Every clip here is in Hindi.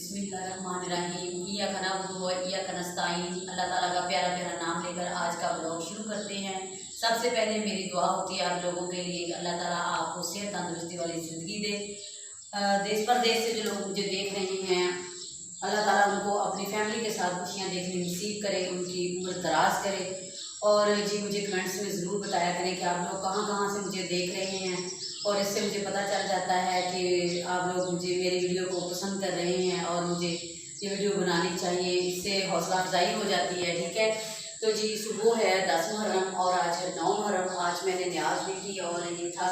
बिस्मिल्लाहिर्रहमानिर्रहीम इय्याका नअबुदु व इय्याका नस्तईन। अल्लाह ताला का प्यारा प्यारा नाम लेकर आज का ब्लॉग शुरू करते हैं। सबसे पहले मेरी दुआ होती है आप लोगों के लिए, अल्लाह ताला आपको सेहत तंदुरुस्ती वाली ज़िंदगी दे। देश परदेश से जो लोग मुझे देख रहे हैं, अल्लाह ताला उनको अपनी फैमिली के साथ खुशियाँ देखने नसीब करे, उनकी उम्र दराज करे। और जी मुझे कमेंट्स में ज़रूर बताया करें कि आप लोग कहाँ कहाँ से मुझे देख रहे हैं, और इससे मुझे पता चल जाता है कि आप लोग मुझे मेरी वीडियो को पसंद कर रहे हैं और मुझे ये वीडियो बनानी चाहिए, इससे हौसला अफजाई हो जाती है। ठीक है, तो जी सुबह है 10 मुहर्रम और आज है 9 मुहर्रम। आज मैंने न्याज भी की और ये था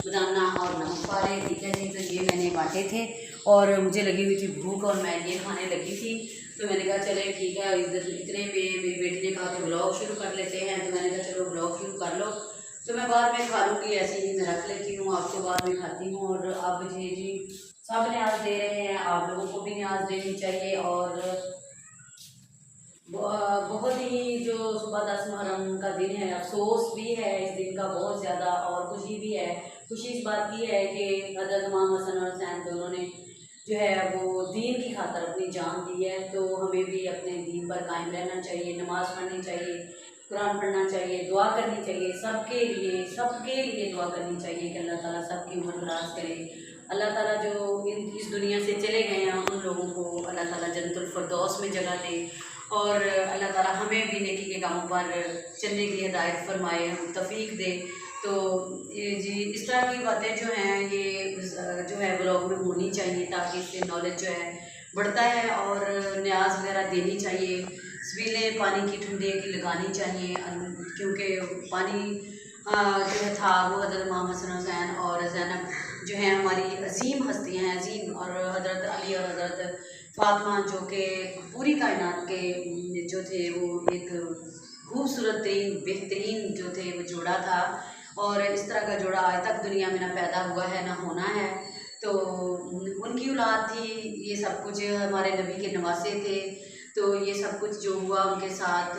बनाना और नमक पारे। ठीक है जी, तो ये मैंने बांटे थे और मुझे लगी हुई थी भूख और मैं ये खाने लगी थी। तो मैंने कहा चले ठीक है, इधर इतने में मेरी बेटी ने कहा कि ब्लॉग शुरू कर लेते हैं। तो मैंने कहा चलो ब्लॉग शुरू कर लो, तो मैं बाद में खा लूँगी, ऐसे ही मैं रख लेती हूँ, आपको बाद में खाती हूँ। और अब जी सब न्याज दे रहे हैं, आप लोगों को भी न्याज देनी चाहिए। और बहुत ही जो सुबह 10 मुहर्रम का दिन है, अफसोस भी है इस दिन का बहुत ज़्यादा, और खुशी भी है। खुशी इस बात की है कि हज़रत इमाम हसन और हुसैन दोनों ने जो है वो दीन की खातर अपनी जान दी है। तो हमें भी अपने दीन पर कायम रहना चाहिए, नमाज़ पढ़नी चाहिए, कुरान पढ़ना चाहिए, दुआ करनी चाहिए, सबके लिए दुआ करनी चाहिए कि अल्लाह ताला सबकी उम्र दराज करे। अल्लाह ताला जो इस दुनिया से चले गए हैं उन लोगों को अल्लाह ताला जन्नतुल फिरदौस में जगह दे, और अल्लाह ताला हमें भी नेकी के कामों पर चलने की हिदायत फरमाए, हम तौफीक दे। तो ये जी इस तरह की बातें जो हैं ये जो है ब्लॉग में होनी चाहिए, ताकि इससे नॉलेज जो है बढ़ता है। और न्याज वगैरह देनी चाहिए, सबीलें पानी की ठंडे की लगानी चाहिए, क्योंकि पानी जो है था वो हज़रत इमाम हसन हुसैन और ज़ैनब जो हैं हमारी अजीम हस्तियाँ हैं, अजीम, और हज़रत अली और हज़रत फातिमा जो कि पूरी कायनात के जो थे वो एक खूबसूरत तरीन बेहतरीन जो थे वो जोड़ा था। और इस तरह का जोड़ा आज तक दुनिया में ना पैदा हुआ है ना होना है। तो उनकी औलाद थी, ये सब कुछ हमारे नबी के नवासे थे। तो ये सब कुछ जो हुआ उनके साथ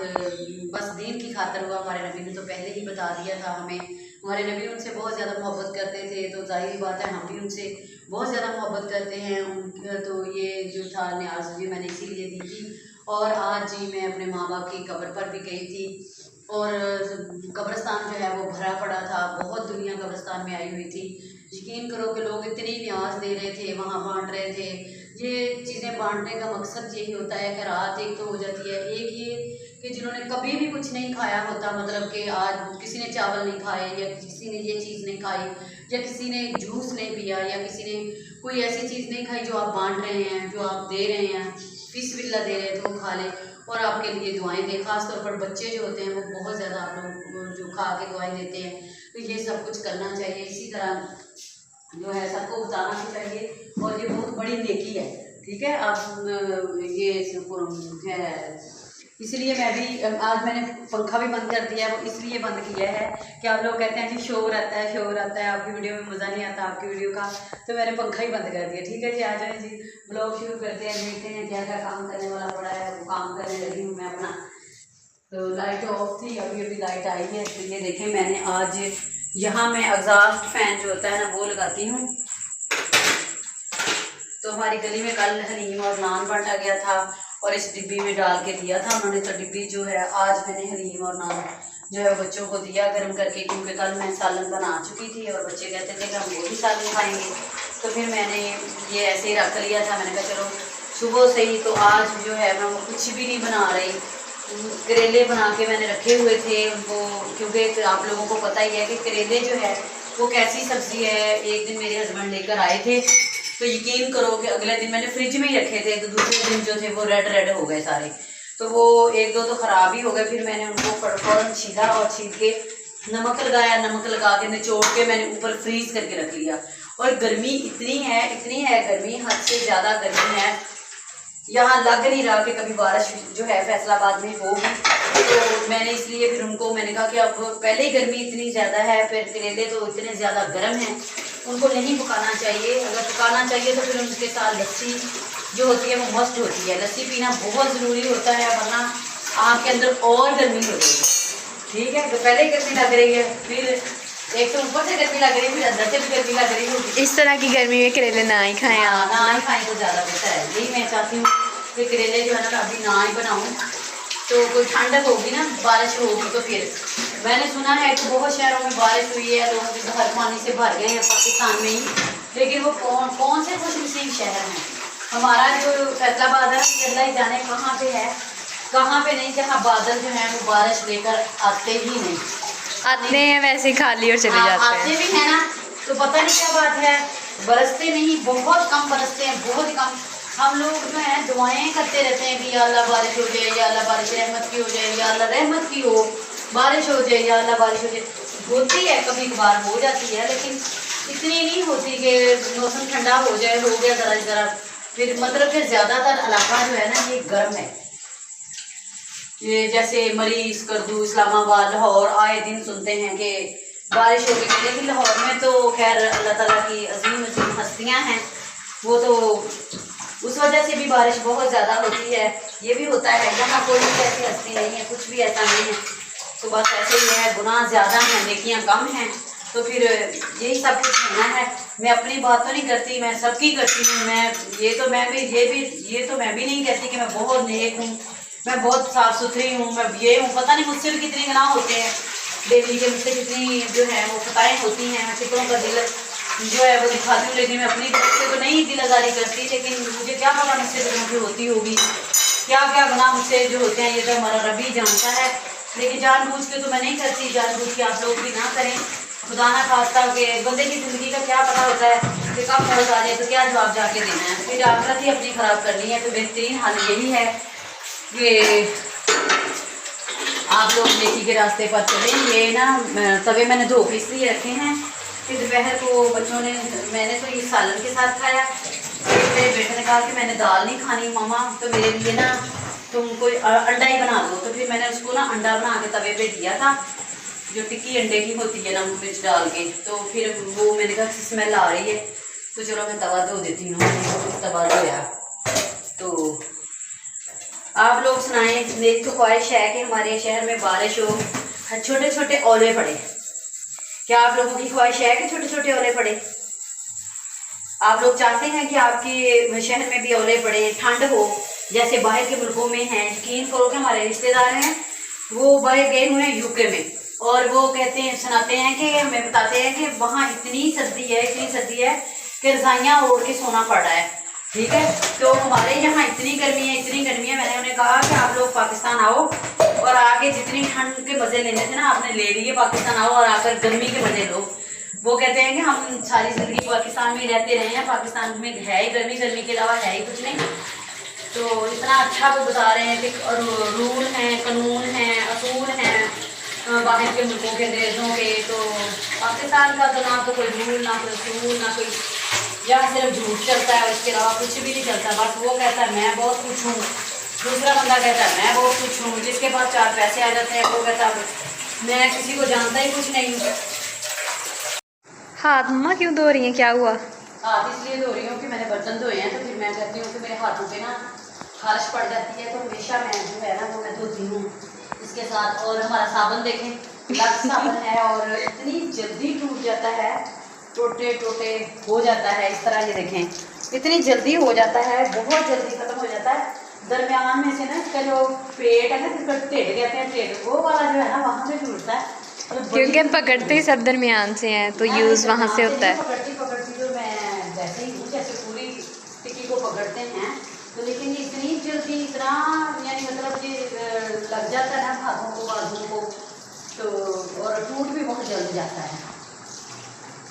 बस दीन की खातर हुआ। हमारे नबी ने तो पहले ही बता दिया था हमें, हमारे नबी उनसे बहुत ज़्यादा मोहब्बत करते थे, तो जाहिर बात है हम भी उनसे बहुत ज़्यादा मोहब्बत करते हैं। तो ये जो था न्याज भी मैंने इसीलिए दी थी। और आज जी मैं अपने माँ बाप की कब्र पर भी गई थी, और कब्रिस्तान जो है वो भरा पड़ा था, बहुत दुनिया कब्रिस्तान में आई हुई थी। यकीन करो कि लोग इतनी न्याज दे रहे थे, वहाँ बांट रहे थे। ये चीज़ें बांटने का मकसद यही होता है कि रात एक तो हो जाती है, एक ये कि जिन्होंने कभी भी कुछ नहीं खाया होता, मतलब कि आज किसी ने चावल नहीं खाए, या किसी ने ये चीज़ नहीं खाई, या किसी ने जूस नहीं पिया, या किसी ने कोई ऐसी चीज़ नहीं खाई जो आप बांट रहे हैं, जो आप दे रहे हैं, फिस्बिल्लाह दे रहे हैं, तो खा लें और आपके लिए दुआएं दें। खासतौर पर बच्चे जो होते हैं वो बहुत ज़्यादा आप लोग जो खा के दुआएं देते हैं, तो ये सब कुछ करना चाहिए। इसी तरह जो है सबको बताना भी चाहिए, और ये बहुत बड़ी नेकी है। ठीक है, आप ये जो है, इसलिए मैं भी आज मैंने पंखा भी बंद कर दिया है, वो इसलिए बंद किया है कि आप लोग कहते हैं जी शोर आता है, शोर आता है, आपकी वीडियो में मज़ा नहीं आता आपकी वीडियो का, तो मैंने पंखा ही बंद कर दिया। ठीक है जी, आ जाए जी ब्लॉग शुरू करते हैं, देखते हैं क्या क्या काम करने वाला पड़ा है, वो काम करने लगी हूँ मैं अपना। तो लाइट ऑफ थी, अभी अभी लाइट आई है। तो ये देखें मैंने आज यहाँ मैं एग्जॉस्ट फैन जो होता है ना वो लगाती हूँ। तो हमारी गली में कल हलीम और नान बांटा गया था और इस डिब्बी में डाल के दिया था उन्होंने। तो डिब्बी जो है आज मैंने हलीम और नान जो है बच्चों को दिया गर्म करके, क्योंकि कल मैं सालन बना चुकी थी और बच्चे कहते थे कि हम वो भी सालन खाएंगे। तो फिर मैंने ये ऐसे ही रख लिया था, मैंने कहा चलो सुबह से ही। तो आज जो है मैं वो कुछ भी नहीं बना रही, करेले बना के मैंने रखे हुए थे उनको, क्योंकि आप लोगों को पता ही है कि करेले जो है वो कैसी सब्ज़ी है। एक दिन मेरे हस्बैंड लेकर आए थे, तो यकीन करो कि अगले दिन मैंने फ्रिज में ही रखे थे, तो दूसरे दिन जो थे वो रेड रेड हो गए सारे। तो वो एक दो तो ख़राब ही हो गए। फिर मैंने उनको फौरन छीला और छील के नमक लगाया, नमक लगा के निचोड़ के मैंने ऊपर फ्रीज करके रख लिया। और गर्मी इतनी है गर्मी, हद से ज़्यादा गर्मी है। यहाँ लग नहीं रहा कि कभी बारिश जो है फैसलाबाद में होगी। तो मैंने इसलिए फिर उनको मैंने कहा कि अब पहले ही गर्मी इतनी ज़्यादा है, फिर करेले तो इतने ज़्यादा गर्म हैं, उनको नहीं पकाना चाहिए। अगर पकाना चाहिए तो फिर उनके साथ लस्सी जो होती है वो मस्ट होती है, लस्सी पीना बहुत ज़रूरी होता है, वरना आपके अंदर और गर्मी हो जाएगी। ठीक है, तो पहले ही गर्मी लग रही है, फिर एक तो ऊपर से गर्मी लग रही है, फिर अंदर से भी गर्मी लग रही होगी। इस तरह की गर्मी में करेले ना ही खाएं आप। ना ही खाएं तो ज़्यादा बेहतर है। यही मैं चाहती हूँ कि करेले जो है ना अभी ना ही बनाऊँ, तो कोई ठंडक होगी ना, बारिश होगी तो फिर। मैंने सुना है कि बहुत शहरों में बारिश हुई है, लोगों के घर पानी से भर गए हैं पाकिस्तान में ही, लेकिन वो कौन से खुशनसीब शहर हैं। हमारा जो फैसलाबाद है, अल्लाह ही जाने कहाँ पे है, कहाँ पे नहीं, जहाँ बादल जो है वो बारिश लेकर आते ही नहीं। आते हैं वैसे खाली और चले जाते आते हैं। भी है ना, तो पता नहीं क्या बात है, बरसते नहीं, बहुत कम बरसते हैं, बहुत कम। हम लोग जो है दुआएं करते रहते हैं कि या अल्लाह बारिश हो जाए, या अल्लाह बारिश रहमत की हो जाए, या अल्लाह रहमत की हो, बारिश हो जाए, या अल्लाह बारिश हो जाए। होती है, कभी कभार हो जाती है, लेकिन इतनी नहीं होती कि मौसम ठंडा हो जाए, हो गया ज़रा ज़रा, फिर मतलब कि ज़्यादातर इलाका जो है ना ये गर्म है। ये जैसे मरीज, करदू, इस्लामाबाद, लाहौर आए दिन सुनते हैं कि बारिश हो गई, लेकिन लाहौर में तो खैर अल्लाह ताला की अजीम अजीम हस्तियाँ हैं, वो तो उस वजह से भी बारिश बहुत ज़्यादा होती है। ये भी होता है, यहाँ कोई भी ऐसी हस्ती नहीं है, कुछ भी ऐसा नहीं है, तो बस ऐसे ही है, गुनाह ज़्यादा हैं, नेकियां कम हैं, तो फिर यही सब कुछ होना है। मैं अपनी बात तो नहीं करती, मैं सबकी करती हूँ। ये तो मैं भी नहीं कहती कि मैं बहुत नेक हूँ, मैं बहुत साफ़ सुथरी हूँ, मैं ये हूँ, पता नहीं मुझसे भी कितने गुनाह होते हैं डेली के, मुझसे कितनी जो है वो खताएँ होती हैं, मैं कितनों का दिल जो है वो दिखाती हूँ, लेकिन मैं अपनी तरफ से तो नहीं दिल आज़ारी करती, लेकिन मुझे क्या पता मुझसे गुनाह की होती होगी, क्या क्या गुनाह मुझसे जो होते हैं, ये तो हमारा रब ही जानता है। लेकिन जानबूझ के तो मैं नहीं करती, जानबूझ के आप लोग भी ना करें, खुदा ना खास्ता के। बंदे की ज़िंदगी का क्या पता होता है कि कब मौत आ जाए तो क्या जवाब जाके देना है, फिर आखिरत ही अपनी ख़राब करनी है। तो बेहतरीन हल यही है कि आप लोग नेकी के रास्ते पर चलें। ये ना तवे मैंने धो के इसलिए रखे हैं कि दोपहर को बच्चों ने, मैंने तो ये सालन के साथ खाया, मेरे बेटे ने कहा कि मैंने दाल नहीं खानी मम्मा, तो मेरे लिए ना तुम कोई अंडा ही बना दो, तो फिर मैंने उसको ना अंडा बना के तवे पे दिया था, जो टिक्की अंडे की होती है नमक मिर्च डाल के। तो फिर वो मैंने कहा स्मेल आ रही है, तो चलो मैं तवा धो देती हूँ, तवा धोया। तो आप लोग सुनाएं, मेरी तो ख्वाहिश है कि हमारे शहर में बारिश हो, छोटे छोटे ओले पड़े। क्या आप लोगों की ख्वाहिश है कि छोटे छोटे ओले पड़े? आप लोग चाहते हैं कि आपके शहर में भी ओले पड़े, ठंड हो जैसे बाहर के मुल्कों में है। यकीन करो कि हमारे रिश्तेदार हैं, वो बाहर गए हुए हैं यूके में, और वो कहते हैं, सुनाते हैं कि हमें बताते हैं कि वहाँ इतनी सर्दी है कि रज़ाइयाँ ओढ़ के सोना पड़ रहा है। ठीक है, तो हमारे यहाँ इतनी गर्मी है। मैंने उन्हें कहा कि आप लोग पाकिस्तान आओ और आके जितनी ठंड के मज़े लेने थे ना आपने ले लिए, पाकिस्तान आओ और आकर गर्मी के मज़े लो। वो कहते हैं कि हम सारी ज़िंदगी पाकिस्तान में रहते रहे हैं, पाकिस्तान में है ही गर्मी के अलावा है ही कुछ नहीं। तो इतना अच्छा वो बता रहे हैं कि रूल हैं, कानून हैं, असूल हैं बाहर के मुल्कों के, अंग्रेज़ों के। तो पाकिस्तान का तो ना तो कोई रूल, ना कोई असूल, ना कोई, यहाँ सिर्फ झूठ चलता है, उसके अलावा कुछ भी नहीं चलता। बस वो कहता है मैं बहुत कुछ हूँ, दूसरा बंदा कहता है मैं बहुत कुछ हूँ, जिसके पास 4 पैसे आ जाते हैं वो कहता है मैं किसी को जानता ही कुछ नहीं हूँ। हाथ मम्मा क्यों धो रही हैं, क्या हुआ? हाथ इसलिए धो रही हूँ कि मैंने बर्तन धोए हैं, तो फिर मैं कहती हूँ कि मेरे हाथों पे ना खारिश पड़ जाती है, तो हमेशा मैं जो है ना वो मैं धोती हूँ इसके साथ। और हमारा साबुन देखें, लक्स साबुन है, और इतनी जल्दी टूट जाता है, टोटे टोटे हो जाता है इस तरह। ये देखें इतनी जल्दी हो जाता है, बहुत जल्दी ख़त्म हो जाता है। दरमियान में से ना इसका जो पेट है ना, जिसका टेढ़ कहते हैं, टेढ़ वो वाला जो है ना वहाँ से टूटता है, क्योंकि पकड़ते ही सब दरमियान से हैं, तो यूज़ वहाँ से होता है। पकड़ती तो मैं वैसे ही हूँ जैसे पूरी टिक्की को पकड़ते हैं, तो लेकिन ये इतनी जल्दी, इतना यानी मतलब कि लग जाता है ना हाथों को, बाजुओं को, तो और टूट भी बहुत जल्द जाता है।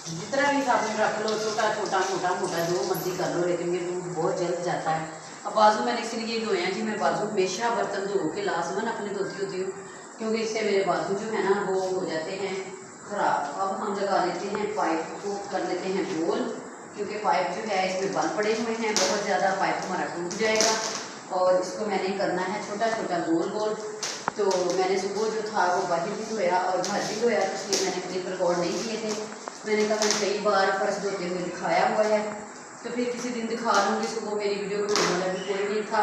जितना भी साबुन रख लो, छोटा छोटा मोटा मोटा जो मर्जी कर लो, लेकिन ये टूट बहुत जल्द जाता है। अब बाजू मैंने इसलिए धोए हैं कि मैं बाजू हमेशा बर्तन धो के लाजमन अपने धोती होती हूँ, क्योंकि इससे मेरे बाजू जो है ना वो हो जाते हैं ख़राब। अब हम लगा लेते हैं पाइप को, कर लेते हैं गोल, क्योंकि पाइप जो है इसमें बल पड़े हुए हैं बहुत ज़्यादा, पाइप हमारा टूट जाएगा। और इसको मैंने करना है छोटा छोटा गोल गोल। तो मैंने सुबह जो था वो बाहर भी धोया और घर भी धोया, इसलिए मैंने क्लिप रिकॉर्ड नहीं किए थे। मैंने कहा मैंने कई बार फर्श धोते हुए दिखाया हुआ है, तो फिर किसी दिन दिखा लूँगी। सुबह मेरी वीडियो बनाने वाला भी कोई नहीं था,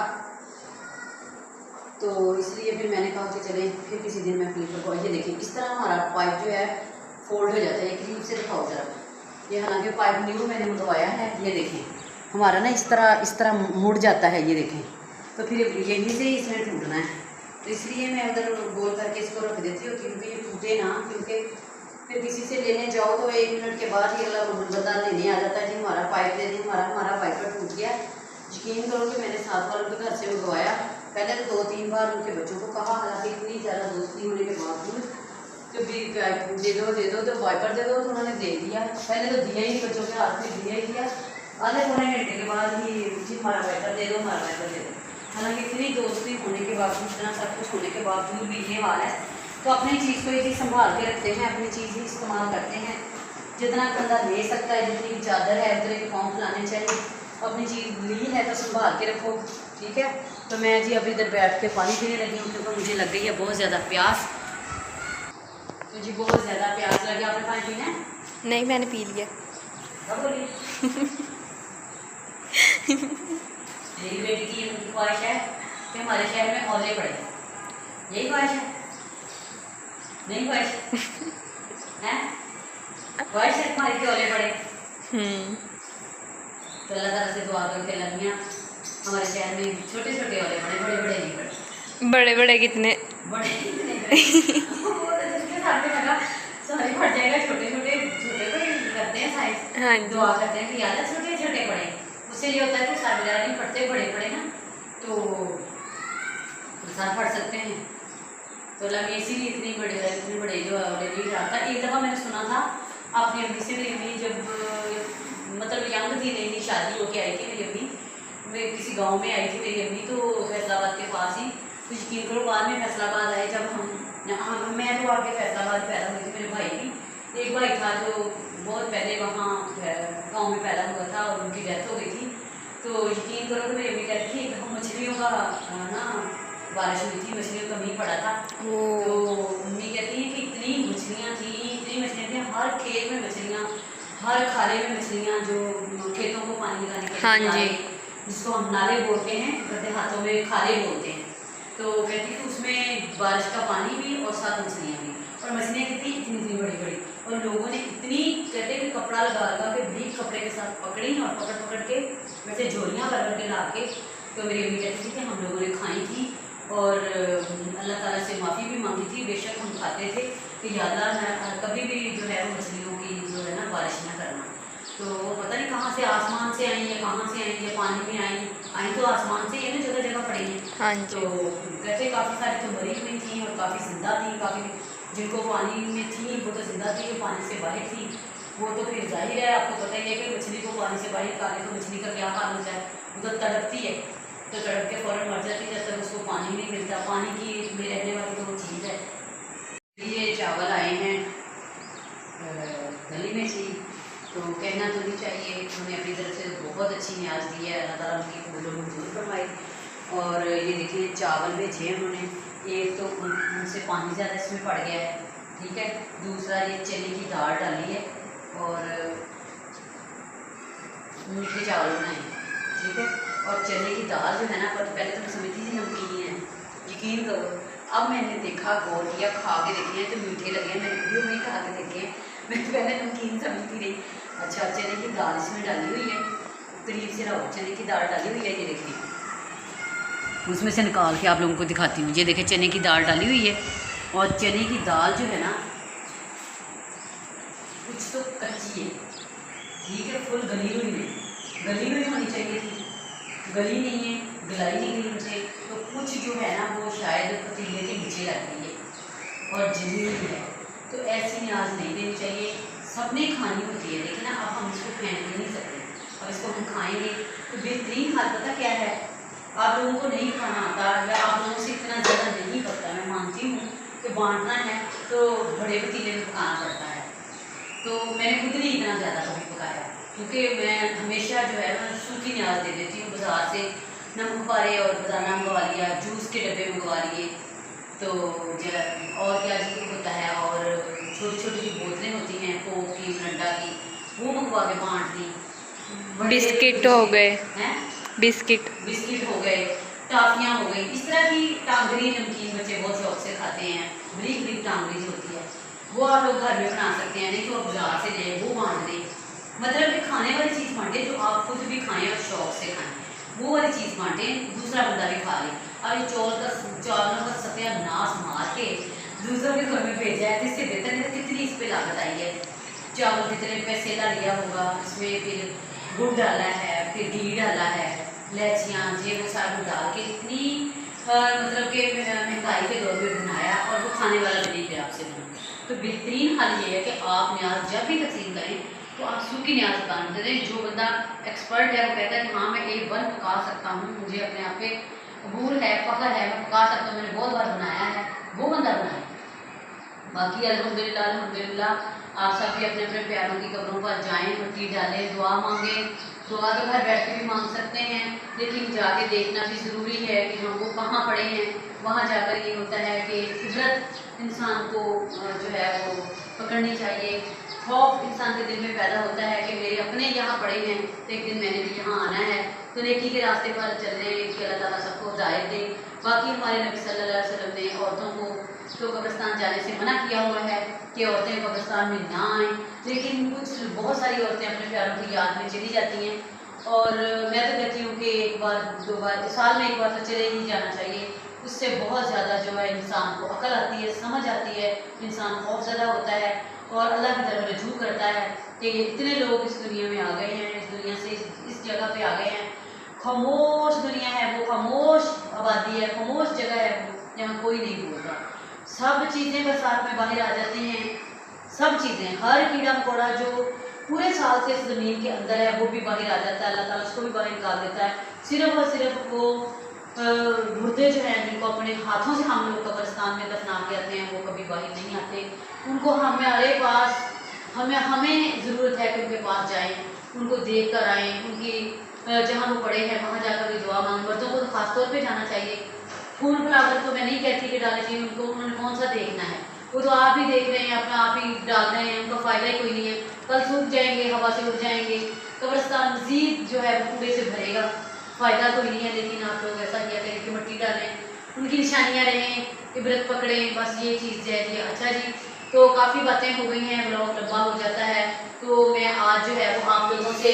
तो इसलिए फिर मैंने कहा कि चले फिर किसी दिन मैं क्लिप रिकॉर्ड। ये देखिए इस तरह हमारा पाइप जो है फोल्ड हो जाता है। एक से दिखाओ जरा, ये हालांकि पाइप न्यू मैंने मंगवाया है। ये देखें हमारा ना इस तरह मुड़ जाता है, ये देखें। तो फिर यहीं से ही इसने टूटना है, तो इसलिए मैं उधर गोल करके इसको रख देती हूँ क्योंकि ये टूटे ना। क्योंकि फिर किसी से लेने जाओ तो 1 मिनट के बाद ये अगला बंदा लेने आ जाता है, जी हमारा पाइप दे दी, हमारा पाइप टूट गया। यकीन करो कि मैंने साथ वालों के घर से मंगवाया, पहले तो 2-3 बार उनके बच्चों को कहा, हालांकि इतनी ज़्यादा दोस्ती होने के बावजूद तो भी दे दो तो वाइपर दे दो, तो उन्होंने दे दिया। पहले तो दिया ही, बच्चों के हाथ में दिया ही दिया। आधे पौने घंटे के बाद ही जी हमारा वाइपर दे दो, हमारा वाइपर दे दो। हालांकि इतनी दोस्ती होने के बावजूद, इतना सब कुछ होने के बावजूद भी ये हाल है। तो अपनी चीज़ को ये चीज़ संभाल के रखते हैं, अपनी चीज़ ही इस्तेमाल करते हैं। जितना बंदा ले सकता है, जितनी चादर है उतने के पाँव फैलाने चाहिए। अपनी चीज़ ली है तो संभाल के रखो, ठीक है। तो मैं जी अभी इधर बैठ के पानी पीने लगी हूँ क्योंकि मुझे लग गई है बहुत ज़्यादा प्यास। तो जी बहुत ज़्यादा प्यास लगी। आपने पानी पीना है? नहीं, मैंने पी लिया। कब बोली? मेरी बेटी की ये ख्वाहिश है कि हमारे शहर में औले पड़े, यही ख्वाहिश है? नहीं ख्वाहिश है? ख्वाहिश है तुम्हारी कि औले पड़े? तो अल्लाह ताला से दुआ करके लगियाँ हमारे शहर में छोटे छोटे औले पड़े, बड़े बड़े नहीं पड़े। बड़े बड़े कितने? बड़े कितने जिसके सामने लगा सारे पड़ जाएगा, छोटे छोटे करते हैं साइज। हाँ, दुआ करते हैं कि याद है छोटे छोटे पड़े। उससे ये होता है कि सारे वगैरह नहीं पढ़ते, बड़े पड़े ना तो साथ पढ़ सकते हैं। तो अल्लाह में इसीलिए इतने बड़े जो ऑलरेडी डालता। एक दफ़ा मैंने सुना था अपनी अम्मी से, मेरी अम्मी जब मतलब यंग थी, नई शादी होके आई थी मेरी अम्मी, मैं किसी गांव में आई थी मेरी अम्मी, तो फैसलाबाद के पास ही। तो यकीन करो बाद में फैसलाबाद आए जब मैं तो आके फैसलाबाद पैदा हुई थी, मेरे भाई भी एक भाई था जो बहुत पहले वहाँ गांव में पैदा हुआ था और उनकी डेथ हो गई थी। तो यकीन करो कि मेरी अम्मी कहती थी हम मछलियों का ना बारिश हुई थी, मछलियों का मींह पड़ा था। तो मम्मी कहती है कि इतनी मछलियाँ थी, हर खेत में मछलियाँ, हर खाले में मछलियाँ, जो खेतों को पानी लगाने के हाँ नाले, जी, जिसको हम नाले बोलते हैं, गद्दे हाथों में खाले बोलते हैं। तो कहती थी उसमें बारिश का पानी भी और साथ मछलियाँ भी, और मछलियाँ कितनी इतनी बड़ी बड़ी, और लोगों ने इतनी कहते कि कपड़ा लगा के भीग कपड़े के साथ पकड़ी और पकड़ के वैसे झोलियाँ भर के ला के। तो मेरी अम्मी कहती थी कि हम लोगों ने खाई थी और अल्लाह ताला से माफ़ी भी मांगी थी। बेशक हम खाते थे कि या अल्लाह कभी भी जो है वो मछलियों की जो है ना बारिश ना करना। तो वो पता नहीं कहाँ से, आसमान से आई या कहाँ से आई या पानी में आई तो आसमान से, ये ना जगह जगह पड़ी हैं। हाँ जी। तो कहते काफ़ी सारी तो मरी हुई थी और काफ़ी जिंदा थी, काफ़ी जिनको पानी में थी वो तो जिंदा थी, जो पानी से बाहर थी वो तो फिर जाहिर है, आपको पता ही है कि मछली को पानी से बाहर निकाले तो मछली का क्या हाल होता है, वो तो तड़पती है, तो तड़प के फ़ौरन मर जाती है जब तक उसको पानी नहीं मिलता। पानी की में रहने वाली तो वो चीज़ है। ये चावल आए हैं गली में से, तो कहना तो नहीं चाहिए, उन्होंने अपनी तरफ से बहुत अच्छी न्याज दी है, अल्लाह ताला उनकी कबूल मंजूर फरमाए। और ये देखिए चावल भेजे हैं उन्होंने, एक तो उनसे पानी ज़्यादा इसमें पड़ गया है, ठीक है। दूसरा ये चने की दाल डाली है और मीठे चावल बनाए, ठीक है। और चने की दाल जो है ना, पहले तो मैं समझती थी नमकीन है, यकीन करो अब मैंने देखा, गौर किया, खा के देखे हैं तो मीठे लगे हैं। मैंने वीडियो में खा के देखे हैं, मैं तो पहले नमकीन समझती रही। अच्छा, चने की दाल इसमें डाली हुई है, करीब से रहो, चने की दाल डाली हुई है, ये देखिए उसमें से निकाल के आप लोगों को दिखाती हूँ। ये देखिए चने की दाल डाली हुई है, और चने की दाल जो है ना कुछ तो कच्ची है, ठीक है, फुल गली हुई नहीं, गली हुई होनी चाहिए थी, गली नहीं है, गलाई नहीं गई उनसे, तो कुछ जो है ना वो शायद पतीले के नीचे लग गई है और जली हुई है। तो ऐसी न्याज नहीं देनी चाहिए, सबने खानी होती है, लेकिन अब हम इसको फेंक नहीं सकते। अब इसको हम खाएंगे तो बेहतरीन हाल पता क्या है, आप लोगों को नहीं खाना आता या आप लोगों से इतना ज़्यादा नहीं पकता, मैं मानती हूँ कि बांटना है तो बड़े पतीले में पकाना पड़ता है। तो मैंने खुद नहीं इतना ज़्यादा कभी पकाया, क्योंकि मैं हमेशा जो है मैं सूखी न्याज दे देती हूँ। बाज़ार से नमक पारे और बदाना मंगवा लिया, जूस के डब्बे मंगवा लिए, तो जो और क्या जी होता है, और छोटी छोटी बोतलें होती हैं कोक की, मिरिंडा की, वो मंगवा के बांट ली। बिस्किट हो गए हैं, बिस्किट हो गए, टाफियाँ हो गई, इस तरह की टांगरी नमकीन बच्चे बहुत शौक से खाते हैं, बरीक बरीक टांगरी जो होती है वो आप लोग घर में बना सकते हैं, नहीं तो आप बाजार से लें, वो बांट दें। मतलब कि खाने वाली चीज़ बांटें जो आप खुद भी खाएं और शौक से खाएं, वो वाली चीज़ बांटें, दूसरा बंदा भी खा ले। अब ये चावलों का सत्यानाश मार के दूसरों के घर में भेजा है, तो इससे बेहतर है कितनी इस पर लागत आई है। चावल कितने पैसे का लिया होगा, इसमें फिर गुड़ डाला है, फिर घी डाला है, इलायचियाँ ये वो सारा कुछ डाल के इतनी मतलब कि महंगाई के दौर में बनाया, और वो खाने वाला भी नहीं फिर आपसे बना। तो बेहतरीन हल ये है कि आप न्याज जब भी तकसीम करें तो आप सूखी न्याज पकाना दें। जो बंदा एक्सपर्ट है वो कहता है कि हाँ मैं एक बार पका सकता हूँ, मुझे अपने आप पे अबूर है, फ़ख्र है, मैं पका सकता हूँ, मैंने बहुत बार बनाया है, वो बंदा बनाए। बाकी अल्हम्दुलिल्लाह अल्हम्दुलिल्लाह आप सब भी अपने अपने प्यारों की कब्रों पर जाएं, मिट्टी डालें, दुआ मांगें। दुआ तो घर बैठ के भी मांग सकते हैं, लेकिन जाके देखना भी ज़रूरी है कि हम वो कहाँ पड़े हैं। वहाँ जाकर ये होता है कि इबरत इंसान को जो है वो पकड़नी चाहिए। खौफ इंसान के दिल में पैदा होता है कि मेरे अपने यहाँ पड़े हैं, तो एक दिन मैंने भी यहाँ आना है। तो नेकी के रास्ते पर चलने कि अल्लाह ताला सबको हिदायत दे। बाकी हमारे नबी सल्लल्लाहु अलैहि वसल्लम ने औरतों को तो कब्रिस्तान जाने से मना किया हुआ है कि औरतें कब्रिस्तान में ना आएँ, लेकिन कुछ बहुत सारी औरतें अपने प्यारों की याद में चली जाती हैं। और मैं तो कहती हूँ कि एक बार दो बार साल में एक बार तो चले ही जाना चाहिए। उससे बहुत ज़्यादा जो है इंसान को अकल आती है, समझ आती है, इंसान खौफज़दा होता है और अल्लाह की तरफ रजू करता है कि इतने लोग इस दुनिया में आ गए हैं, इस दुनिया से इस जगह पे आ गए हैं। खामोश दुनिया है वो, खामोश आबादी है, खामोश जगह है वो, जहाँ कोई नहीं बोलता। सब चीज़ें बरसात में बाहर आ जाती हैं, सब चीज़ें, हर कीड़ा मकोड़ा जो पूरे साल से इस ज़मीन के अंदर है वो भी बाहर आ जाता है, अल्लाह ताला उसको भी बाहर निकाल देता है। सिर्फ और सिर्फ वो मुर्दे जो हैं जिनको अपने हाथों से हम लोग कब्रिस्तान में दफना के आते हैं, वो कभी बाहर नहीं आते। उनको हमारे पास हमें ज़रूरत है कि उनके पास जाएं, उनको देख कर आएँ, उनकी जहाँ वो पड़े हैं वहाँ जाकर भी दुआ मांगें। मर्दों को तो खास तौर पे जाना चाहिए। फूल फ्लावर तो मैं नहीं कहती कि डालना चाहिए, उनको उन्होंने कौन सा देखना है, वो तो आप ही देख रहे हैं, अपना आप ही डाल रहे हैं, उनका फ़ायदा ही कोई नहीं है। कल सूख जाएंगे, हवा से उड़ जाएंगे, कब्रिस्तान मज़ीद जो है वो कूड़े से भरेगा, फ़ायदा कोई नहीं है। लेकिन आप लोग ऐसा किया करें कि मिट्टी डालें, उनकी निशानियाँ रहें, इबरत पकड़ें, बस ये चीज़ है जी। अच्छा जी, तो काफ़ी बातें हो गई हैं, ब्लॉग लंबा हो जाता है, तो मैं आज जो है वो आप लोगों से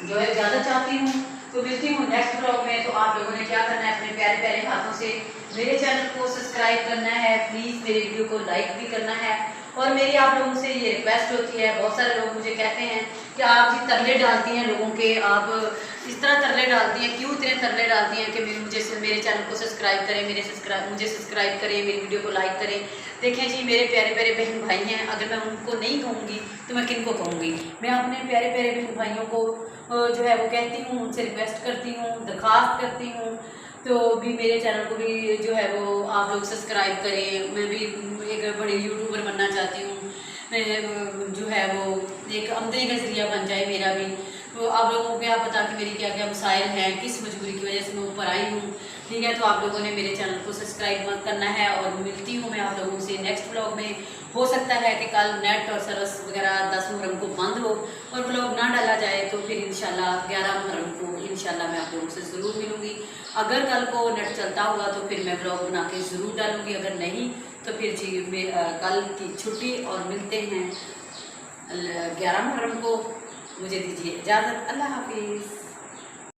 जो है ज़्यादा चाहती हूँ। तो मिलती हूँ नेक्स्ट ब्लॉग में। तो आप लोगों ने क्या करना है, अपने प्यारे प्यारे हाथों से मेरे चैनल को सब्सक्राइब करना है, प्लीज़ मेरे वीडियो को लाइक भी करना है। और मेरी आप लोगों से ये रिक्वेस्ट होती है, बहुत सारे लोग मुझे कहते हैं कि आप जी तरले डालती हैं लोगों के, आप इस तरह तरले डालती हैं, क्यों इतने तरले डालती हैं कि मेरे चैनल को सब्सक्राइब करें, मुझे सब्सक्राइब करें, मेरी वीडियो को लाइक करें। देखें जी, मेरे प्यारे प्यारे बहन भाई हैं, अगर मैं उनको नहीं कहूँगी तो मैं किन को कहूँगी। मैं अपने प्यारे प्यारे बहन भाइयों को जो है वो कहती हूँ, उनसे रिक्वेस्ट करती हूँ, दरख्वास्त करती हूँ, तो भी मेरे चैनल को भी जो है वो आप लोग सब्सक्राइब करें। मैं भी एक बड़ी यूट्यूबर बनना चाहती हूँ, मैं जो है वो एक आमदनी का ज़रिया बन जाए मेरा भी। तो आप लोगों को क्या पता कि मेरी क्या क्या मसाइल हैं, किस मजबूरी की वजह से मैं ऊपर आई हूँ, ठीक है। तो आप लोगों ने मेरे चैनल को सब्सक्राइब मत करना है। और मिलती हूँ मैं आप लोगों से नेक्स्ट ब्लॉग में। हो सकता है कि कल नेट और सर्विस वगैरह 10 मुहर्रम को बंद हो और ब्लॉग ना डाला जाए, तो फिर इंशाल्लाह 11 मुहर्रम को इंशाल्लाह मैं आप लोगों से ज़रूर मिलूँगी। अगर कल को नेट चलता होगा तो फिर मैं ब्लॉग बना के ज़रूर डालूँगी, अगर नहीं तो फिर जी कल की छुट्टी और मिलते हैं 11 मुहर्रम को। मुझे दीजिए इजाज़त, अल्लाह हाफिज़।